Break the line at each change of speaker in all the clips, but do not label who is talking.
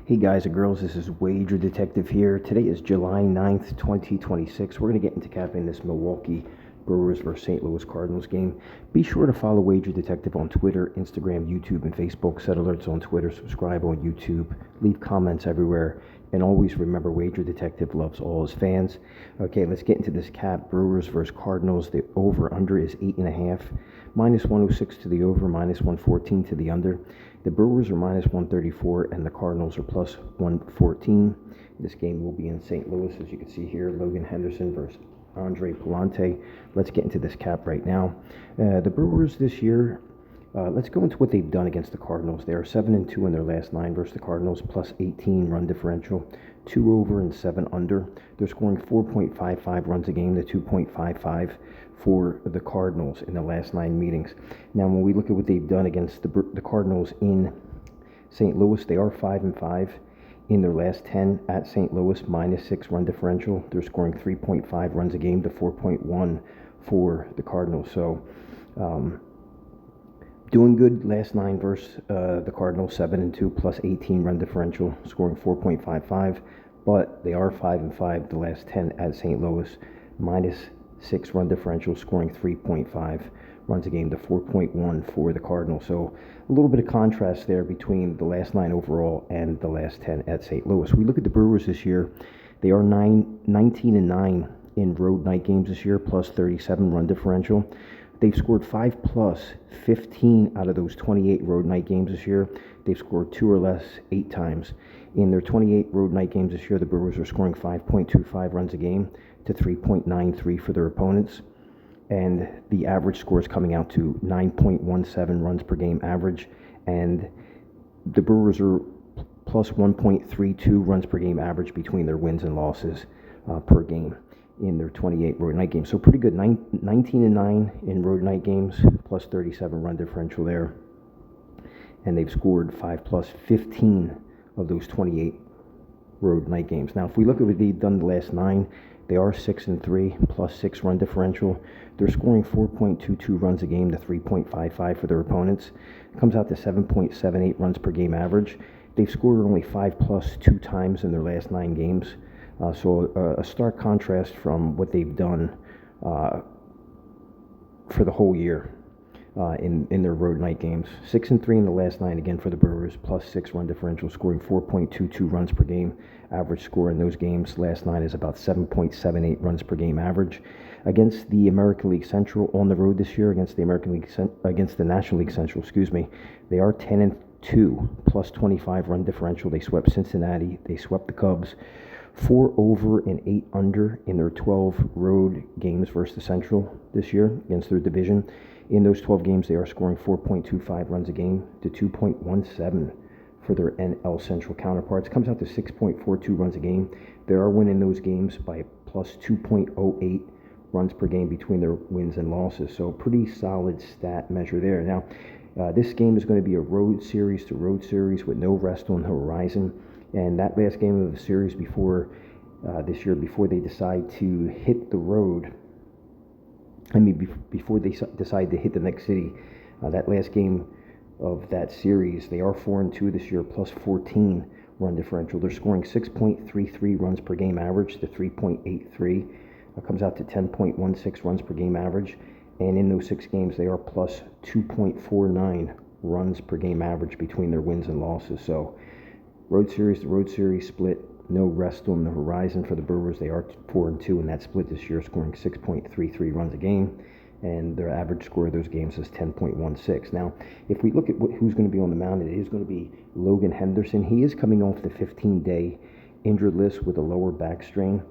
Hey guys and girls, this is Wager Detective here. Today is July 9th, 2026. We're going to get into capping this Milwaukee Brewers versus St. Louis Cardinals game. Be sure to follow Wager Detective on Twitter, Instagram, YouTube, and Facebook. Set alerts on Twitter, subscribe on YouTube, leave comments everywhere, and always remember Wager Detective loves all his fans. Okay, let's get into this cap. Brewers versus Cardinals. The over-under is 8.5. Minus 106 to the over, minus 114 to the under. The Brewers are minus 134 and the Cardinals are plus 114. This game will be in St. Louis, as you can see here. Logan Henderson versus Andre Pallante. Let's get into this cap right now. The Brewers this year, let's go into what they've done against the Cardinals. They are 7-2 in their last 9 versus the Cardinals, plus 18 run differential, 2 over and 7 under. They're scoring 4.55 runs a game to 2.55 for the Cardinals in the last 9 meetings. Now, when we look at what they've done against the Cardinals in St. Louis, they are 5-5 in their last 10 at St. Louis, minus 6 run differential. They're scoring 3.5 runs a game to 4.1 for the Cardinals. So, doing good last 9 versus the Cardinals, 7-2 plus 18 run differential, scoring 4.55. But they are 5-5 the last 10 at St. Louis, minus 6 run differential, scoring 3.5 runs a game to 4.1 for the Cardinals. So a little bit of contrast there between the last 9 overall and the last 10 at St. Louis. We look at the Brewers this year. They are 19-9 in road night games this year, plus 37 run differential. They've scored 5 plus 15 out of those 28 road night games this year. They've scored 2 or less 8 times. In their 28 road night games this year, the Brewers are scoring 5.25 runs a game to 3.93 for their opponents. And the average score is coming out to 9.17 runs per game average. And the Brewers are plus 1.32 runs per game average between their wins and losses per game in their 28 road night games. So pretty good. 19-9 in road night games, plus 37 run differential there. And they've scored 5 plus 15 of those 28 road night games. Now, if we look at what they've done the last 9, they are 6-3, plus 6 run differential. They're scoring 4.22 runs a game to 3.55 for their opponents. It comes out to 7.78 runs per game average. They've scored only 5 plus 2 times in their last 9 games. So a stark contrast from what they've done for the whole year in their road night games. 6-3 in the last 9 again for the Brewers, plus 6 run differential, scoring 4.22 runs per game. Average score in those games last 9 is about 7.78 runs per game average. Against the American League Central on the road this year, against the National League Central, they are 10-2, plus 25 run differential. They swept Cincinnati, they swept the Cubs. 4 over and 8 under in their 12 road games versus the Central this year against their division. In those 12 games, they are scoring 4.25 runs a game to 2.17 for their NL Central counterparts. Comes out to 6.42 runs a game. They are winning those games by plus 2.08 runs per game between their wins and losses. So pretty solid stat measure there. Now, this game is going to be a road series to road series with no rest on the horizon. And that last game of the series before this year, before they decide to hit the road, before they decide to hit the next city, that last game of that series, they are 4-2 this year, plus 14 run differential. They're scoring 6.33 runs per game average to 3.83. It comes out to 10.16 runs per game average. And in those 6 games, they are plus 2.49 runs per game average between their wins and losses. So road series to road series split, no rest on the horizon for the Brewers. They are 4-2 in that split this year, scoring 6.33 runs a game, and their average score of those games is 10.16. Now, if we look at who's going to be on the mound, it is going to be Logan Henderson. He is coming off the 15-day injured list with a lower back strain.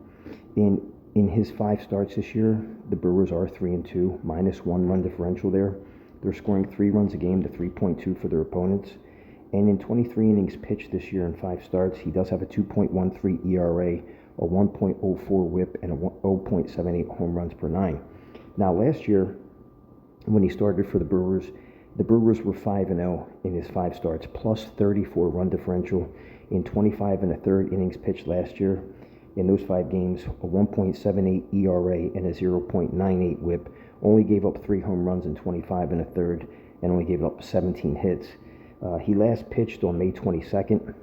In his 5 starts this year, the Brewers are 3-2, minus 1 run differential there. They're scoring 3 runs a game to 3.2 for their opponents. And in 23 innings pitched this year in 5 starts, he does have a 2.13 ERA, a 1.04 whip, and a 0.78 home runs per 9. Now, last year, when he started for the Brewers were 5-0 in his 5 starts, plus 34 run differential in 25 1/3 innings pitched last year. In those 5 games, a 1.78 ERA and a 0.98 whip. Only gave up 3 home runs in 25 1/3 and only gave up 17 hits. He last pitched on May 22nd.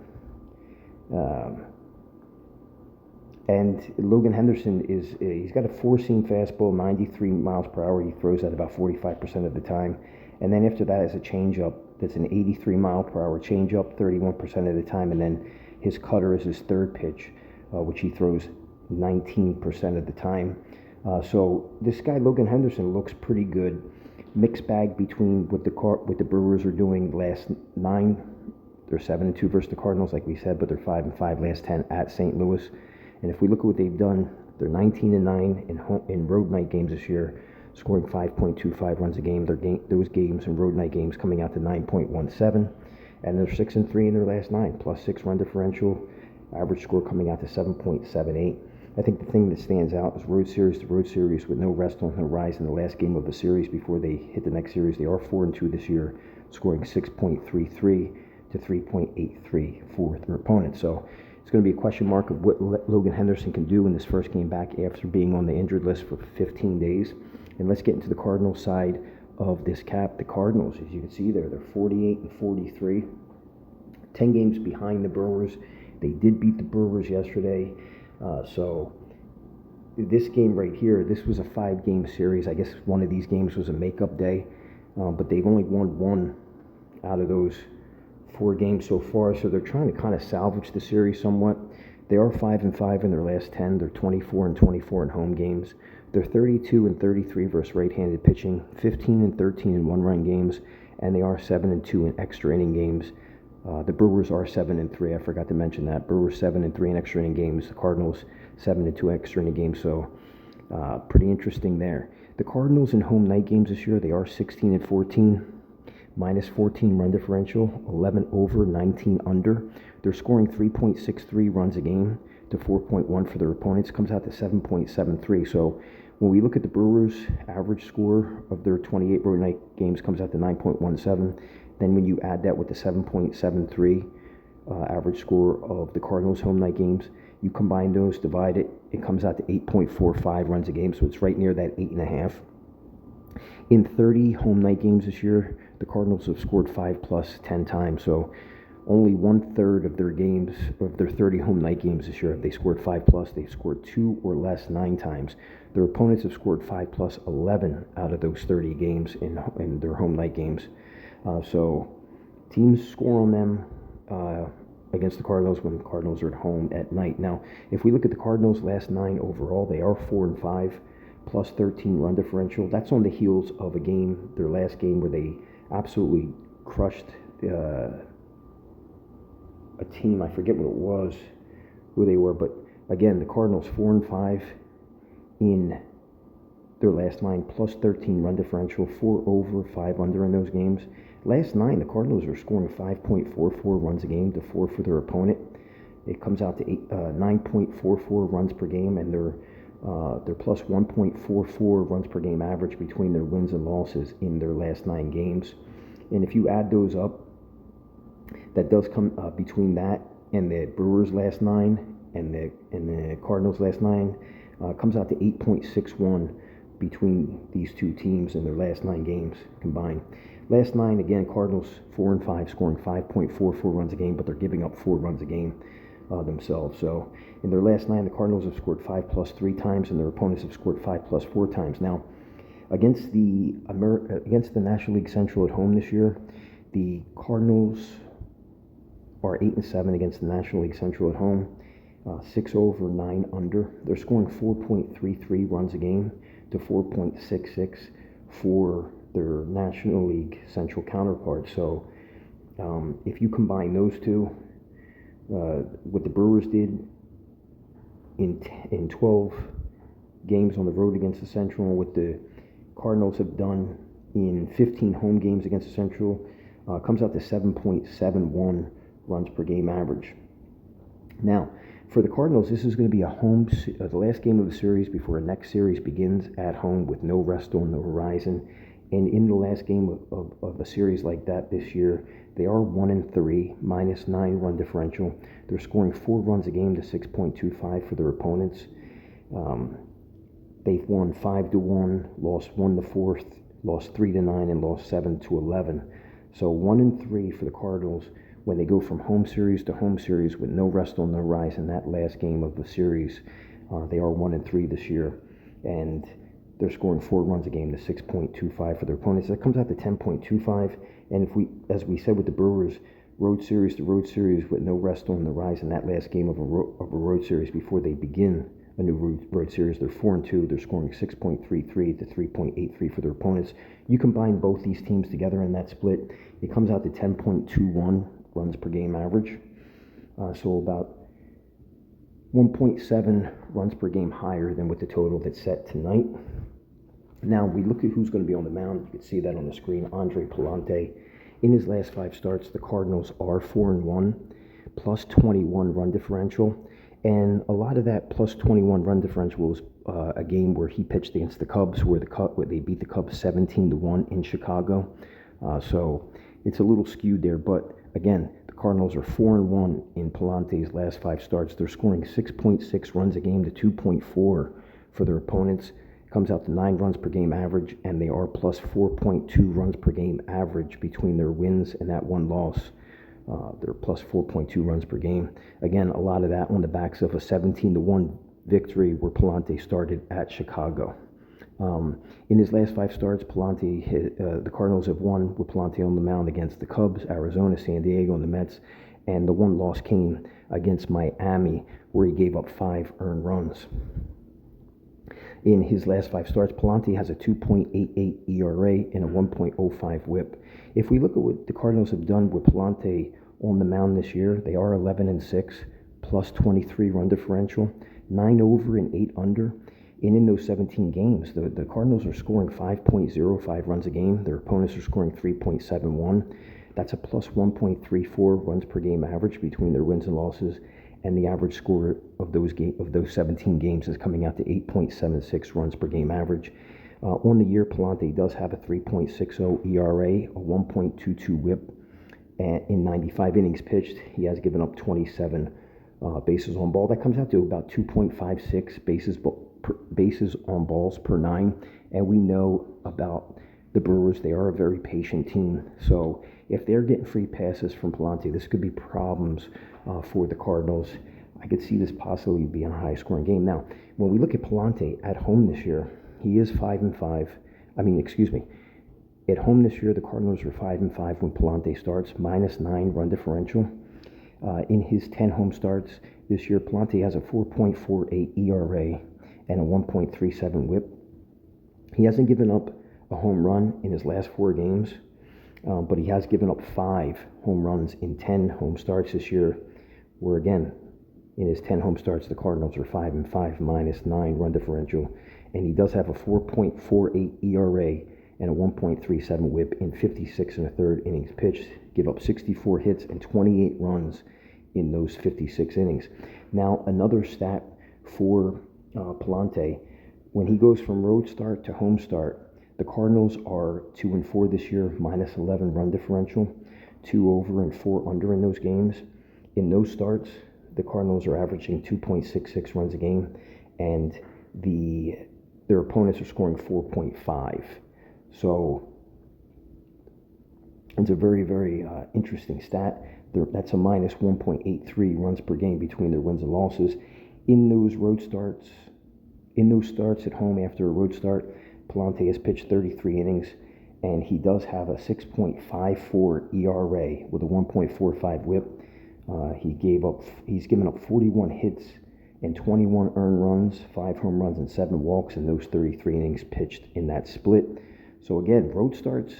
And Logan Henderson he's got a four-seam fastball, 93 miles per hour. He throws that about 45% of the time. And then after that is a changeup that's an 83 mile per hour changeup, 31% of the time. And then his cutter is his third pitch, which he throws 19% of the time. So this guy Logan Henderson looks pretty good. Mixed bag between what the Brewers are doing last 9. They're 7-2 versus the Cardinals, like we said, but they're 5-5 last 10 at St. Louis. And if we look at what they've done, they're 19-9 in road night games this year, scoring 5.25 runs a game. Those games and road night games coming out to 9.17, and they're 6-3 in their last 9, +6 run differential. Average score coming out to 7.78. I think the thing that stands out is road series to road series with no rest on the horizon. The last game of the series before they hit the next series, they are 4-2 this year, scoring 6.33 to 3.83 for their opponent. So it's going to be a question mark of what Logan Henderson can do in this first game back after being on the injured list for 15 days. And let's get into the Cardinals side of this cap. The Cardinals, as you can see there, they're 48-43, 10 games behind the Brewers. They did beat the Brewers yesterday. So this game right here, this was a 5-game series. I guess one of these games was a makeup day, but they've only won 1 out of those 4 games so far. So they're trying to kind of salvage the series somewhat. They are 5-5 in their last 10. They're 24-24 in home games. They're 32-33 versus right-handed pitching, 15-13 in one-run games, and they are 7-2 in extra inning games. The Brewers are 7-3. I forgot to mention that. Brewers 7-3 in extra inning games. The Cardinals 7-2 extra inning games. So pretty interesting there. The Cardinals in home night games this year, they are 16-14, -14 run differential, 11 over, 19 under. They're scoring 3.63 runs a game to 4.1 for their opponents. Comes out to 7.73. So when we look at the Brewers' average score of their 28 road night games, comes out to 9.17. Then when you add that with the 7.73 average score of the Cardinals' home night games, you combine those, divide it, it comes out to 8.45 runs a game. So it's right near that 8.5. In 30 home night games this year, the Cardinals have scored 5+ 10 times. So only 1/3 of their games, of their 30 home night games this year, they scored 5+. They've scored 2 or less 9 times. Their opponents have scored 5+ 11 out of those 30 games in their home night games. So teams score on them against the Cardinals when the Cardinals are at home at night. Now, if we look at the Cardinals' last 9 overall, they are 4-5, +13 run differential. That's on the heels of a game, their last game, where they absolutely crushed a team. I forget what it was, who they were, but again, the Cardinals 4-5 in their last 9, +13 run differential, 4 over, 5 under in those games. Last 9, the Cardinals are scoring 5.44 runs a game to 4 for their opponent. It comes out to 9.44 runs per game, and they're plus 1.44 runs per game average between their wins and losses in their last 9 games. And if you add those up, that does come between that and the Brewers' last 9 and the Cardinals' last 9, comes out to 8.61 between these two teams in their last 9 games combined. Last 9, again, Cardinals 4-5, scoring 5.44 runs a game, but they're giving up 4 runs a game themselves. So in their last 9, the Cardinals have scored 5+ 3 times, and their opponents have scored 5+ 4 times. Now, against the National League Central at home this year, the Cardinals are 8-7 against the National League Central at home, 6 over, 9 under. They're scoring 4.33 runs a game to 4.66 for their National League Central counterpart. So if you combine those two, what the Brewers did in 12 games on the road against the Central, and what the Cardinals have done in 15 home games against the Central, comes out to 7.71 runs per game average. Now, for the Cardinals, this is going to be the last game of the series before the next series begins at home with no rest on the horizon. And in the last game of a series like that this year, they are 1-3, -9 run differential. They're scoring 4 runs a game to 6.25 for their opponents. They've won 5-1, lost 1-4, lost 3-9, and lost 7-11. So 1-3 for the Cardinals when they go from home series to home series with no rest on the rise in that last game of the series. They are 1-3 this year, and they're scoring 4 runs a game to 6.25 for their opponents. That comes out to 10.25. And if we, as we said with the Brewers, road series to road series with no rest on the rise in that last game of a road series before they begin a new road series, they're 4-2. They're scoring 6.33 to 3.83 for their opponents. You combine both these teams together in that split, it comes out to 10.21 runs per game average. So about 1.7 runs per game higher than with the total that's set tonight. Now we look at who's going to be on the mound. You can see that on the screen. Andre Pallante. In his last 5 starts, the Cardinals are 4-1, plus 21 run differential. And a lot of that plus 21 run differential was a game where he pitched against the Cubs, where they beat the Cubs 17-1 in Chicago. So it's a little skewed there. But again, the Cardinals are 4-1 in Pallante's last 5 starts. They're scoring 6.6 runs a game to 2.4 for their opponents. Comes out to 9 runs per game average, and they are plus 4.2 runs per game average between their wins and that one loss. They're plus 4.2 runs per game. Again, a lot of that on the backs of a 17-1 victory where Pallante started at Chicago. In his last 5 starts, the Cardinals have won with Pallante on the mound against the Cubs, Arizona, San Diego, and the Mets. And the one loss came against Miami, where he gave up 5 earned runs. In his last 5 starts, Pallante has a 2.88 ERA and a 1.05 WHIP. If we look at what the Cardinals have done with Pallante on the mound this year, they are 11-6, plus 23 run differential, 9 over and 8 under. And in those 17 games, the Cardinals are scoring 5.05 runs a game. Their opponents are scoring 3.71. That's a plus 1.34 runs per game average between their wins and losses. And the average score of those 17 games is coming out to 8.76 runs per game average. On the year, Pallante does have a 3.60 ERA, a 1.22 WHIP, and in 95 innings pitched, he has given up 27 bases on ball. That comes out to about 2.56 bases on balls per 9. And we know about the Brewers, they are a very patient team. So if they're getting free passes from Pallante, this could be problems for the Cardinals. I could see this possibly being a high-scoring game. Now, when we look at Pallante at home this year, he is 5-5. At home this year, the Cardinals are 5-5 when Pallante starts, minus 9 run differential. In his 10 home starts this year, Pallante has a 4.48 ERA and a 1.37 WHIP. He hasn't given up a home run in his last 4 games, but he has given up 5 home runs in 10 home starts this year, where again, in his 10 home starts, the Cardinals are 5-5, minus 9 run differential, and he does have a 4.48 ERA and a 1.37 WHIP in 56 1/3 innings pitched, give up 64 hits and 28 runs in those 56 innings. Now, another stat for Pallante, when he goes from road start to home start, the Cardinals are 2-4 this year, minus 11 run differential, 2 over and 4 under in those games. In those starts, the Cardinals are averaging 2.66 runs a game, and their opponents are scoring 4.5. So it's a very, very interesting stat. That's a minus 1.83 runs per game between their wins and losses. In those starts at home after a road start, Pallante has pitched 33 innings, and he does have a 6.54 ERA with a 1.45 WHIP. He's given up 41 hits and 21 earned runs, 5 home runs and 7 walks in those 33 innings pitched in that split. So again, road starts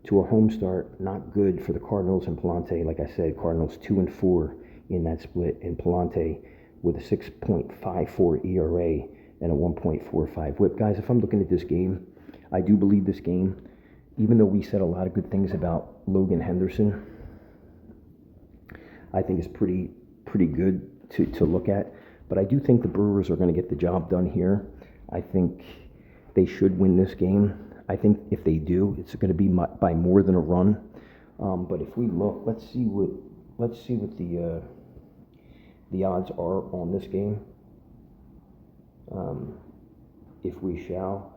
to a home start, not good for the Cardinals and Pallante. Like I said, Cardinals 2-4 in that split, and Pallante with a 6.54 ERA and a 1.45 WHIP. Guys, if I'm looking at this game, I do believe this game, even though we said a lot of good things about Logan Henderson, I think is pretty good to look at. But I do think the Brewers are going to get the job done here. I think they should win this game. I think if they do, it's going to be by more than a run. But if we look, let's see what the odds are on this game. If we shall,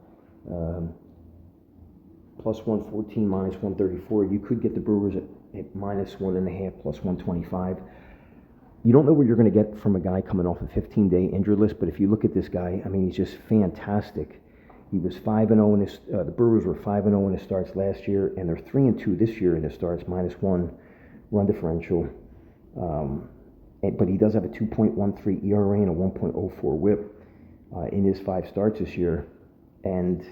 plus 114, minus 134. You could get the Brewers at at -1.5 plus 125. You don't know what you're going to get from a guy coming off a 15-day injured list, but if you look at this guy, I mean, he's just fantastic. He was 5-0 in his. The Brewers were 5-0 in his starts last year, and they're 3-2 this year in his starts, -1 run differential. But he does have a 2.13 ERA and a 1.04 WHIP in his 5 starts this year, and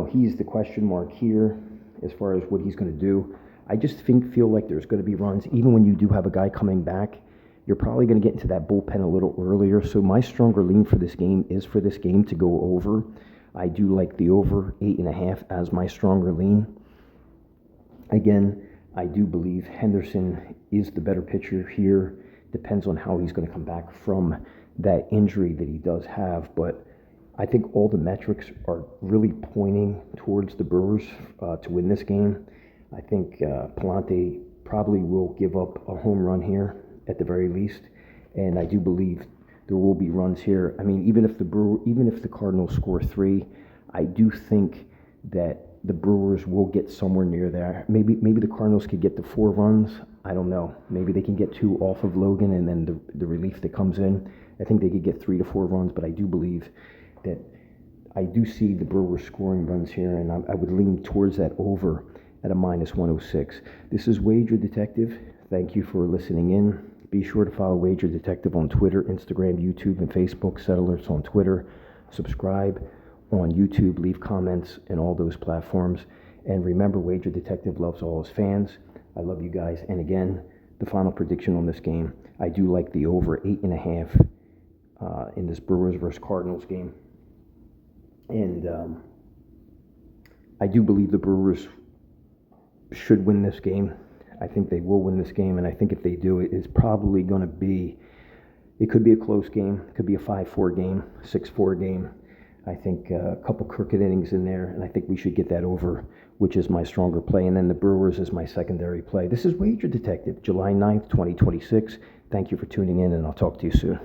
he's the question mark here as far as what he's going to do. I just feel like there's going to be runs. Even when you do have a guy coming back, you're probably going to get into that bullpen a little earlier. So my stronger lean for this game is for this game to go over. I do like the over 8.5 as my stronger lean. Again, I do believe Henderson is the better pitcher here. Depends on how he's going to come back from that injury that he does have. But I think all the metrics are really pointing towards the Brewers to win this game. I think Pallante probably will give up a home run here at the very least, and I do believe there will be runs here. I mean, even if the Cardinals score 3, I do think that the Brewers will get somewhere near there. Maybe the Cardinals could get to 4 runs. I don't know. Maybe they can get 2 off of Logan and then the relief that comes in. I think they could get 3 to 4 runs, but I do believe that I do see the Brewers scoring runs here, and I would lean towards that over at a -106. This is Wager Detective. Thank you for listening in. Be sure to follow Wager Detective on Twitter, Instagram, YouTube, and Facebook. Set alerts on Twitter. Subscribe on YouTube. Leave comments in all those platforms. And remember, Wager Detective loves all his fans. I love you guys. And again, the final prediction on this game, I do like the over 8.5 in this Brewers versus Cardinals game. And I do believe the Brewers should win this game. I think they will win this game, and I think if they do, it's probably going to be, it could be a close game. It could be a 5-4 game, 6-4 game. I think a couple crooked innings in there, and I think we should get that over, which is my stronger play, and then the Brewers is my secondary play. This is Wager Detective, July 9th, 2026. Thank you for tuning in, and I'll talk to you soon.